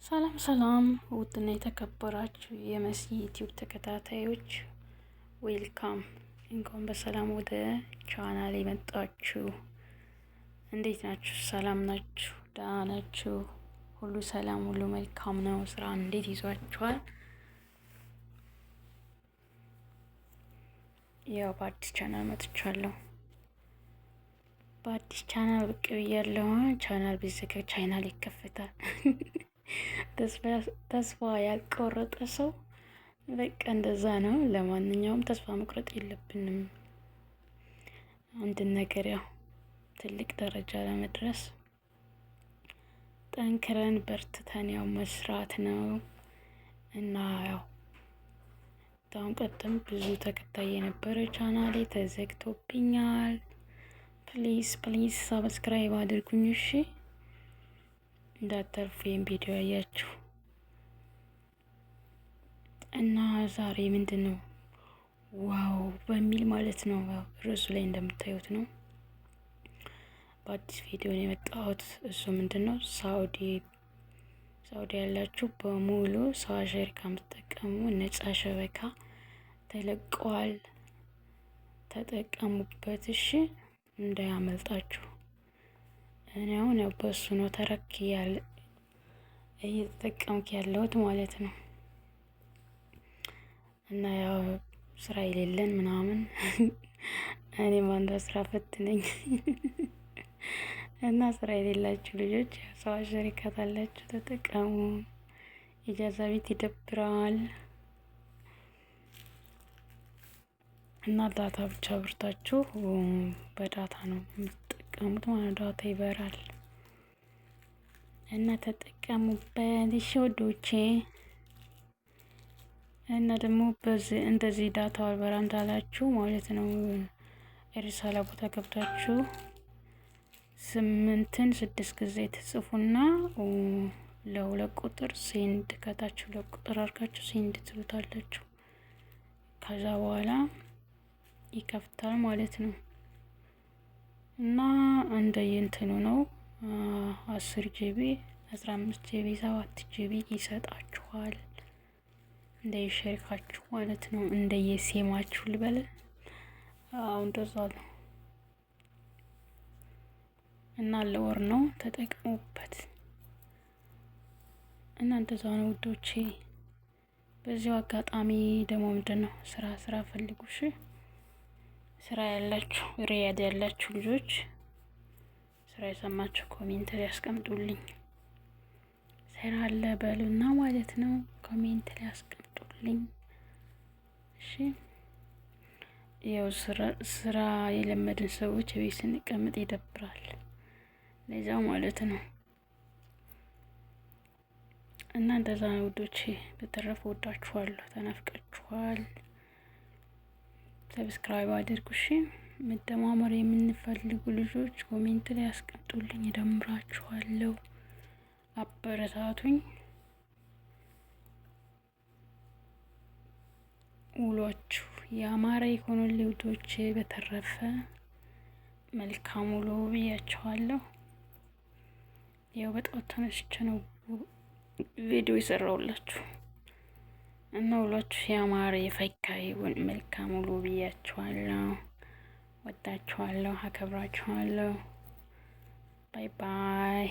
ሰላም ሰላም ውድና የተከበራችሁ የመሲ ዩቲዩብ ተከታታዮች ዌልካም፣ እንኳን በሰላም ወደ ቻናል የመጣችሁ። እንዴት ናችሁ? ሰላም ናችሁ? ደህና ናችሁ? ሁሉ ሰላም፣ ሁሉ መልካም ነው? ስራ እንዴት ይዟችኋል? ያው በአዲስ ቻናል መጥቻለሁ። በአዲስ ቻናል ብቅ ብያለሁ። ቻናል ቢዘጋ ቻናል ይከፈታል። ተስፋ ያልቆረጠ ሰው በቃ እንደዛ ነው። ለማንኛውም ተስፋ መቁረጥ የለብንም። አንድን ነገር ያው ትልቅ ደረጃ ለመድረስ ጠንክረን በርትተን ያው መስራት ነው እና ያው አሁን ቀደም ብዙ ተከታይ የነበረ ቻናሌ ተዘግቶብኛል። ፕሊዝ ሰብስክራይብ አድርጉኝ እሺ። እንዳትጠፉ ይሄን ቪዲዮ ያያችሁ እና ዛሬ ምንድነው ዋው በሚል ማለት ነው ርዕሱ ላይ እንደምታዩት ነው በአዲስ ቪዲዮ ነው የመጣሁት። እሱ ምንድነው ሳውዲ ያላችሁ በሙሉ ሰው ሸሪካ የምትጠቀሙ ነፃ ሸበካ ተለቋል፣ ተጠቀሙበት እሺ፣ እንዳያመልጣችሁ። እኔ አሁን ያው በሱ ነው እየተጠቀምኩ ያለሁት ማለት ነው። እና ያው ስራ የሌለን ምናምን እኔም አንዷ ስራ ፈት ነኝ እና ስራ የሌላችሁ ልጆች ሰው ሸሪካ ካላችሁ ተጠቀሙ። ኢጃዛ ቤት ይደብራል እና ዳታ ብቻ ብርታችሁ በዳታ ነው የምትጠቀሙት ማለት ዳታ ይበራል እና ተጠቀሙበት እሺ ወዶቼ። እና ደግሞ እንደዚህ ዳታ አልበራም ታላችሁ ማለት ነው ሪሳላ ቦታ ገብታችሁ 6 ጊዜ ትጽፉና ለሁለት ቁጥር ሴንድ ከታችሁ ለቁጥር አድርጋችሁ ሴንድ ትሉታላችሁ። ከዛ በኋላ ይከፍታል ማለት ነው እና እንደየእንትኑ ነው 10 ጂቢ 15 ጂቢ 7 ጂቢ ይሰጣችኋል። እንደየሸሪካችሁ ማለት ነው፣ እንደየሴማችሁ ልበል። እንደዛ ነው እና ለወር ነው ተጠቅሙበት እና እንደዛ ነው ውዶቼ። በዚሁ አጋጣሚ ደግሞ ምንድነው ስራ ፈልጉ እሺ። ስራ ያላችሁ ሪያድ ያላችሁ ልጆች ስራ የሰማችሁ ኮሜንት ላይ ያስቀምጡልኝ። ስራ አለ በሉና ማለት ነው ኮሜንት ላይ ያስቀምጡልኝ እሺ። ያው ስራ የለመድን ሰዎች ቤት ስንቀመጥ ይደብራል፣ ለዛው ማለት ነው እና እንደዛ ነው ውዶቼ። በተረፈ ወዳችኋለሁ፣ ተናፍቃችኋል። ሰብስክራይብ አድርጉ እሺ። መደማመር የምንፈልጉ ልጆች ኮሜንት ላይ ያስቀምጡልኝ፣ እደምራችኋለሁ፣ አበረታቱኝ። ውሏችሁ ያማረ ይሁንልኝ ውዶቼ። በተረፈ መልካም ውሎ ብያችኋለሁ። ያው በጠዋት ተነስቼ ነው ቪዲዮ የሰራሁላችሁ እና ውሏችሁ ያማረ የፈካ ይሁን። መልካም ውሎ ብያችኋለሁ። ወዳችኋለሁ፣ አከብራችኋለሁ። ባይ ባይ።